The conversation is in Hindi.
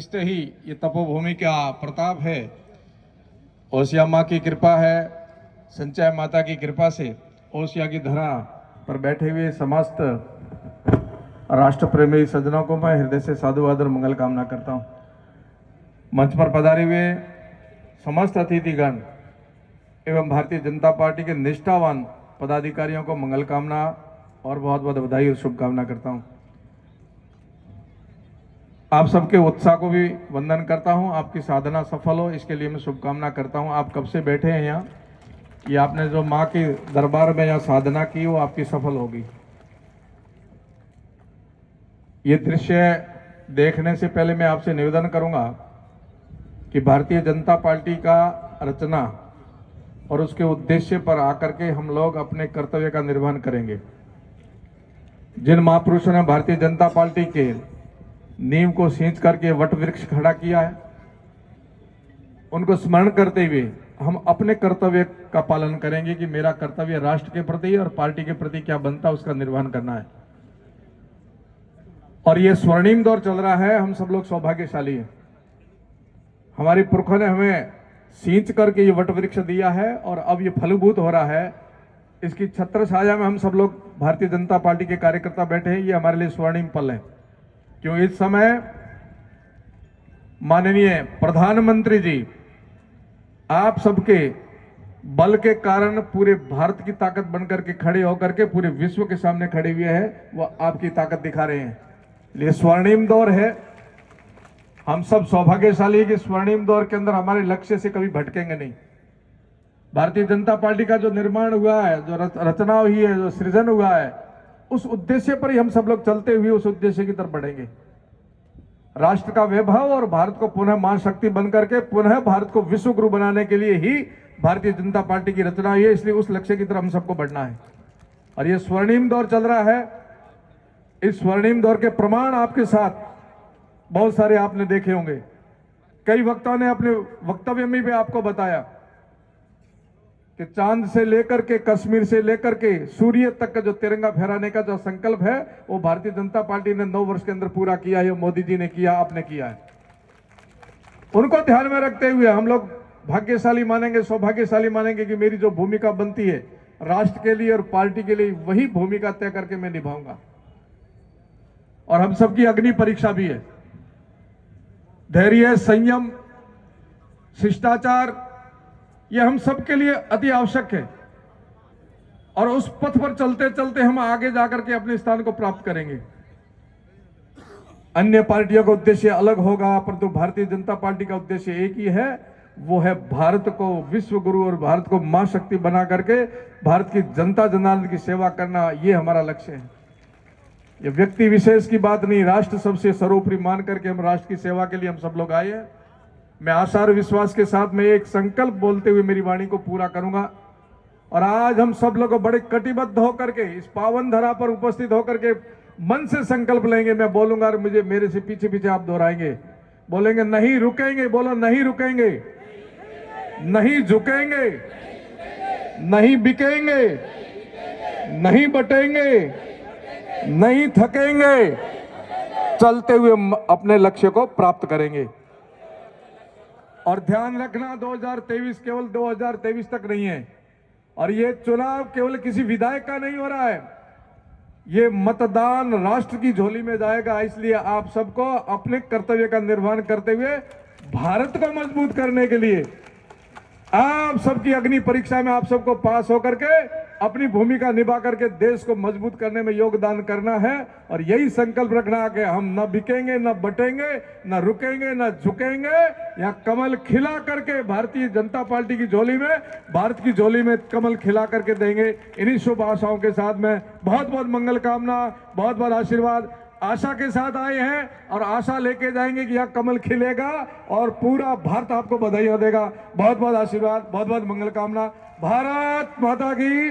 ही ये तपोभूमि का प्रताप है। ओसिया माँ की कृपा है, संचय माता की कृपा से ओसिया की धरा पर बैठे हुए समस्त राष्ट्र प्रेमी सज्जनों को मैं हृदय से साधु आदर मंगल कामना करता हूँ। मंच पर पधारे हुए समस्त अतिथिगण एवं भारतीय जनता पार्टी के निष्ठावान पदाधिकारियों को मंगल कामना और बहुत बहुत बधाई और शुभकामना करता हूँ। आप सबके उत्साह को भी वंदन करता हूं। आपकी साधना सफल हो इसके लिए मैं शुभकामना करता हूं। आप कब से बैठे हैं यहाँ, कि आपने जो माँ के दरबार में यहाँ साधना की वो आपकी सफल होगी। ये दृश्य देखने से पहले मैं आपसे निवेदन करूंगा कि भारतीय जनता पार्टी का रचना और उसके उद्देश्य पर आकर के हम लोग अपने कर्तव्य का निर्वहन करेंगे। जिन महापुरुषों ने भारतीय जनता पार्टी के नींव को सींच करके वट वृक्ष खड़ा किया है, उनको स्मरण करते हुए हम अपने कर्तव्य का पालन करेंगे कि मेरा कर्तव्य राष्ट्र के प्रति और पार्टी के प्रति क्या बनता है उसका निर्वहन करना है। और ये स्वर्णिम दौर चल रहा है, हम सब लोग सौभाग्यशाली हैं। हमारे पुरखों ने हमें सींच करके ये वट वृक्ष दिया है और अब ये फलीभूत हो रहा है। इसकी छत्र छाया में हम सब लोग भारतीय जनता पार्टी के कार्यकर्ता बैठे हैं। ये हमारे लिए स्वर्णिम पल है, क्यों इस समय माननीय प्रधानमंत्री जी आप सबके बल के कारण पूरे भारत की ताकत बनकर के खड़े होकर के पूरे विश्व के सामने खड़े हुए हैं। वो आपकी ताकत दिखा रहे हैं। ये स्वर्णिम दौर है। हम सब सौभाग्यशाली कि स्वर्णिम दौर के अंदर हमारे लक्ष्य से कभी भटकेंगे नहीं। भारतीय जनता पार्टी का जो निर्माण हुआ है, जो रचना हुई है, जो सृजन हुआ है, उस उद्देश्य पर ही हम सब लोग चलते हुए उस उद्देश्य की तरफ बढ़ेंगे। राष्ट्र का वैभव और भारत को पुनः महाशक्ति बनकर के पुनः भारत को विश्व गुरु बनाने के लिए ही भारतीय जनता पार्टी की रचना हुई है। इसलिए उस लक्ष्य की तरफ हम सबको बढ़ना है। और ये स्वर्णिम दौर चल रहा है। इस स्वर्णिम दौर के प्रमाण आपके साथ बहुत सारे आपने देखे होंगे। कई वक्ताओं ने अपने वक्तव्य में भी आपको बताया कि चांद से लेकर के कश्मीर से लेकर के सूर्य तक का जो तिरंगा फहराने का जो संकल्प है वो भारतीय जनता पार्टी ने 9 वर्ष के अंदर पूरा किया है। मोदी जी ने किया, आपने किया है। उनको ध्यान में रखते हुए हम लोग भाग्यशाली मानेंगे, सौभाग्यशाली मानेंगे कि मेरी जो भूमिका बनती है राष्ट्र के लिए और पार्टी के लिए, वही भूमिका तय करके मैं निभाऊंगा। और हम सबकी अग्नि परीक्षा भी है। धैर्य, संयम, शिष्टाचार, यह हम सबके लिए अति आवश्यक है। और उस पथ पर चलते चलते हम आगे जाकर के अपने स्थान को प्राप्त करेंगे। अन्य पार्टियों का उद्देश्य अलग होगा, परंतु भारतीय जनता पार्टी का उद्देश्य एक ही है, वो है भारत को विश्व गुरु और भारत को महाशक्ति बना करके भारत की जनता जनार्दन की सेवा करना, ये हमारा लक्ष्य है। ये व्यक्ति विशेष की बात नहीं, राष्ट्र सबसे सर्वोपरि मान करके हम राष्ट्र की सेवा के लिए हम सब लोग आए हैं। मैं आशा और विश्वास के साथ में एक संकल्प बोलते हुए मेरी वाणी को पूरा करूंगा। और आज हम सब लोग बड़े कटिबद्ध होकर के इस पावन धरा पर उपस्थित होकर के मन से संकल्प लेंगे। मैं बोलूंगा और मुझे मेरे से पीछे पीछे आप दोहराएंगे, बोलेंगे नहीं रुकेंगे। बोलो नहीं रुकेंगे, नहीं झुकेंगे, नहीं बिकेंगे, नहीं बटेंगे, नहीं थकेंगे, चलते हुए अपने लक्ष्य को प्राप्त करेंगे। और ध्यान रखना 2023 केवल 2023 तक नहीं है। और ये चुनाव केवल किसी विधायक का नहीं हो रहा है, ये मतदान राष्ट्र की झोली में जाएगा। इसलिए आप सबको अपने कर्तव्य का निर्वहन करते हुए भारत को मजबूत करने के लिए आप सबकी अग्नि परीक्षा में आप सबको पास होकर के अपनी भूमिका निभा करके देश को मजबूत करने में योगदान करना है। और यही संकल्प रखना कि हम न बिकेंगे, न बटेंगे, न रुकेंगे, न झुकेंगे। यहाँ कमल खिला करके भारतीय जनता पार्टी की झोली में, भारत की झोली में कमल खिला करके देंगे। इन्हीं शुभ आशाओं के साथ में बहुत बहुत मंगल कामना, बहुत बहुत आशीर्वाद आशा के साथ आए हैं और आशा लेके जाएंगे कि यहाँ कमल खिलेगा और पूरा भारत आपको बधाई देगा। बहुत बहुत आशीर्वाद, बहुत बहुत मंगल कामना। भारत माता की